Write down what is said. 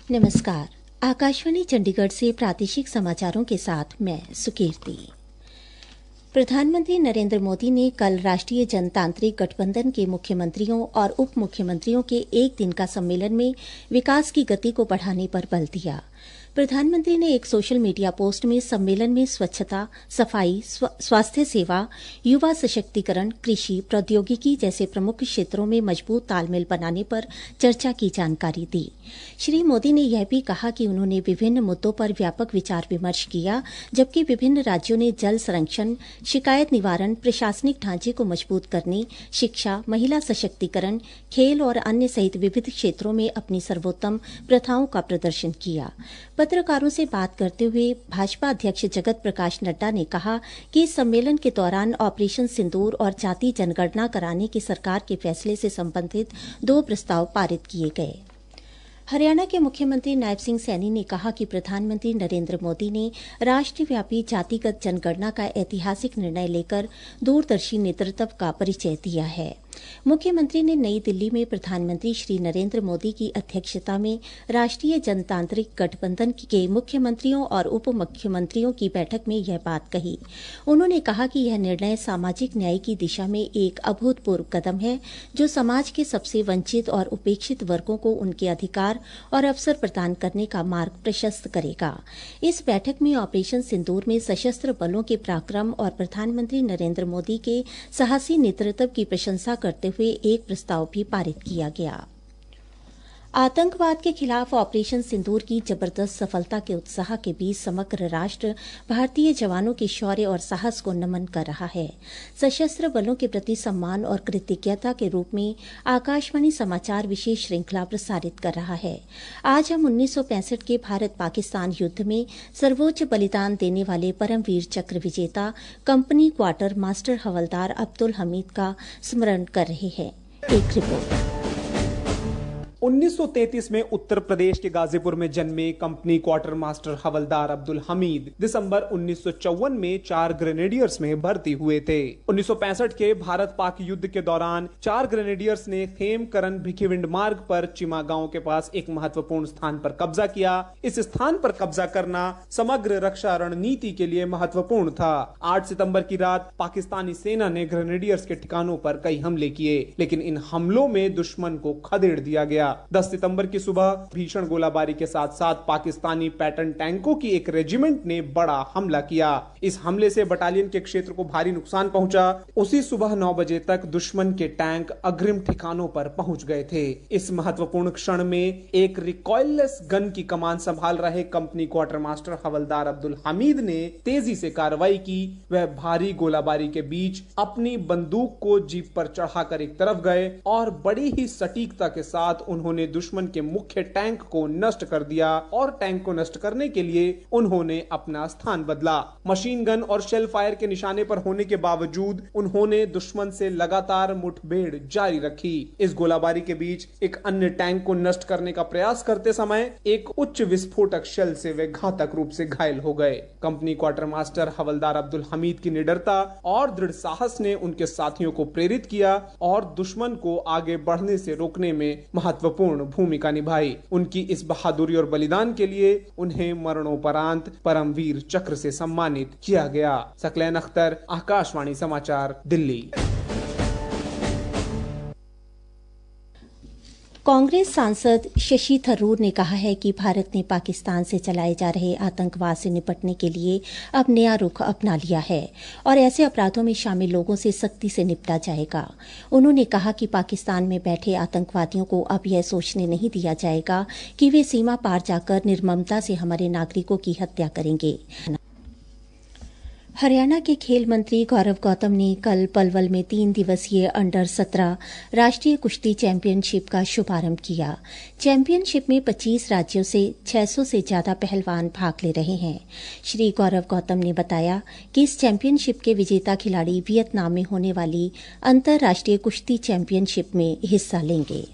नमस्कार। आकाशवाणी चंडीगढ़ से प्रादेशिक समाचारों के साथ मैं सुकीर्ति। प्रधानमंत्री नरेंद्र मोदी ने कल राष्ट्रीय जनतांत्रिक गठबंधन के मुख्यमंत्रियों और उप मुख्यमंत्रियों के एक दिन का सम्मेलन में विकास की गति को बढ़ाने पर बल दिया। प्रधानमंत्री ने एक सोशल मीडिया पोस्ट में सम्मेलन में स्वच्छता, सफाई, स्वास्थ्य सेवा, युवा सशक्तिकरण, कृषि, प्रौद्योगिकी जैसे प्रमुख क्षेत्रों में मजबूत तालमेल बनाने पर चर्चा की जानकारी दी। श्री मोदी ने यह भी कहा कि उन्होंने विभिन्न मुद्दों पर व्यापक विचार विमर्श किया, जबकि विभिन्न राज्यों ने जल संरक्षण, शिकायत निवारण, प्रशासनिक ढांचे को मजबूत करने, शिक्षा, महिला सशक्तिकरण, खेल और अन्य सहित विविध क्षेत्रों में अपनी सर्वोत्तम प्रथाओं का प्रदर्शन किया। पत्रकारों से बात करते हुए भाजपा अध्यक्ष जगत प्रकाश नड्डा ने कहा कि इस सम्मेलन के दौरान ऑपरेशन सिंदूर और जाति जनगणना कराने के सरकार के फैसले से संबंधित 2 प्रस्ताव पारित किए गए। हरियाणा के मुख्यमंत्री नायब सिंह सैनी ने कहा कि प्रधानमंत्री नरेंद्र मोदी ने राष्ट्रव्यापी जातिगत जनगणना का ऐतिहासिक निर्णय लेकर दूरदर्शी नेतृत्व का परिचय दिया है। मुख्यमंत्री ने नई दिल्ली में प्रधानमंत्री श्री नरेंद्र मोदी की अध्यक्षता में राष्ट्रीय जनतांत्रिक गठबंधन के मुख्यमंत्रियों और उप मुख्यमंत्रियों की बैठक में यह बात कही। उन्होंने कहा कि यह निर्णय सामाजिक न्याय की दिशा में एक अभूतपूर्व कदम है, जो समाज के सबसे वंचित और उपेक्षित वर्गों को उनके अधिकार और अवसर प्रदान करने का मार्ग प्रशस्त करेगा। इस बैठक में ऑपरेशन सिंदूर में सशस्त्र बलों के पराक्रम और प्रधानमंत्री नरेंद्र मोदी के साहसी नेतृत्व की प्रशंसा करते हुए एक प्रस्ताव भी पारित किया गया। आतंकवाद के खिलाफ ऑपरेशन सिंदूर की जबरदस्त सफलता के उत्साह के बीच समग्र राष्ट्र भारतीय जवानों के शौर्य और साहस को नमन कर रहा है। सशस्त्र बलों के प्रति सम्मान और कृतज्ञता के रूप में आकाशवाणी समाचार विशेष श्रृंखला प्रसारित कर रहा है। आज हम 1965 के भारत पाकिस्तान युद्ध में सर्वोच्च बलिदान देने वाले परमवीर चक्र विजेता कंपनी क्वार्टर मास्टर हवलदार अब्दुल हमीद का स्मरण कर रहे हैं। एक रिपोर्ट। 1933 में उत्तर प्रदेश के गाजीपुर में जन्मे कंपनी क्वार्टर मास्टर हवलदार अब्दुल हमीद दिसंबर 1954 में 4 ग्रेनेडियर्स में भर्ती हुए थे। 1965 के भारत पाक युद्ध के दौरान 4 ग्रेनेडियर्स ने खेमकरन भिखीविंड मार्ग पर चिमा गांव के पास एक महत्वपूर्ण स्थान पर कब्जा किया। इस स्थान पर कब्जा करना समग्र रक्षा रणनीति के लिए महत्वपूर्ण था। 8 सितंबर की रात पाकिस्तानी सेना ने ग्रेनेडियर्स के ठिकानों पर कई हमले किए, लेकिन इन हमलों में दुश्मन को खदेड़ दिया गया। 10 सितंबर की सुबह भीषण गोलाबारी के साथ साथ पाकिस्तानी पैटर्न टैंकों की एक रेजिमेंट ने बड़ा हमला किया। इस हमले से बटालियन के क्षेत्र को भारी नुकसान पहुंचा। उसी सुबह 9 बजे तक दुश्मन के टैंक अग्रिम ठिकानों पर पहुंच गए थे। इस महत्वपूर्ण क्षण में एक रिकॉइललेस गन की कमान संभाल रहे कंपनी क्वार्टर मास्टर हवलदार अब्दुल हमीद ने तेजी से कार्रवाई की। वह भारी गोलाबारी के बीच अपनी बंदूक को जीप पर चढ़ाकर एक तरफ गए और बड़ी ही सटीकता के साथ उन्होंने दुश्मन के मुख्य टैंक को नष्ट कर दिया और टैंक को नष्ट करने के लिए उन्होंने अपना स्थान बदला। मशीन गन और शेल फायर के निशाने पर होने के बावजूद उन्होंने दुश्मन से लगातार मुठभेड़ जारी रखी। इस गोलाबारी के बीच एक अन्य टैंक को नष्ट करने का प्रयास करते समय एक उच्च विस्फोटक शेल से वे घातक रूप से घायल हो गए। कंपनी क्वार्टर मास्टर हवलदार अब्दुल हमीद की निडरता और दृढ़ साहस ने उनके साथियों को प्रेरित किया और दुश्मन को आगे बढ़ने से रोकने में महत्वपूर्ण भूमिका निभाई। उनकी इस बहादुरी और बलिदान के लिए उन्हें मरणोपरांत परमवीर चक्र से सम्मानित किया गया। सकलैन अख्तर, आकाशवाणी समाचार, दिल्ली। कांग्रेस सांसद शशि थरूर ने कहा है कि भारत ने पाकिस्तान से चलाए जा रहे आतंकवाद से निपटने के लिए अब नया रुख अपना लिया है और ऐसे अपराधों में शामिल लोगों से सख्ती से निपटा जाएगा। उन्होंने कहा कि पाकिस्तान में बैठे आतंकवादियों को अब यह सोचने नहीं दिया जाएगा कि वे सीमा पार जाकर निर्ममता से हमारे नागरिकों की हत्या करेंगे। हरियाणा के खेल मंत्री गौरव गौतम ने कल पलवल में 3 दिवसीय अंडर 17 राष्ट्रीय कुश्ती चैंपियनशिप का शुभारंभ किया। चैंपियनशिप में 25 राज्यों से 600 से ज्यादा पहलवान भाग ले रहे हैं। श्री गौरव गौतम ने बताया कि इस चैंपियनशिप के विजेता खिलाड़ी वियतनाम में होने वाली अंतर्राष्ट्रीय कुश्ती चैंपियनशिप में हिस्सा लेंगे।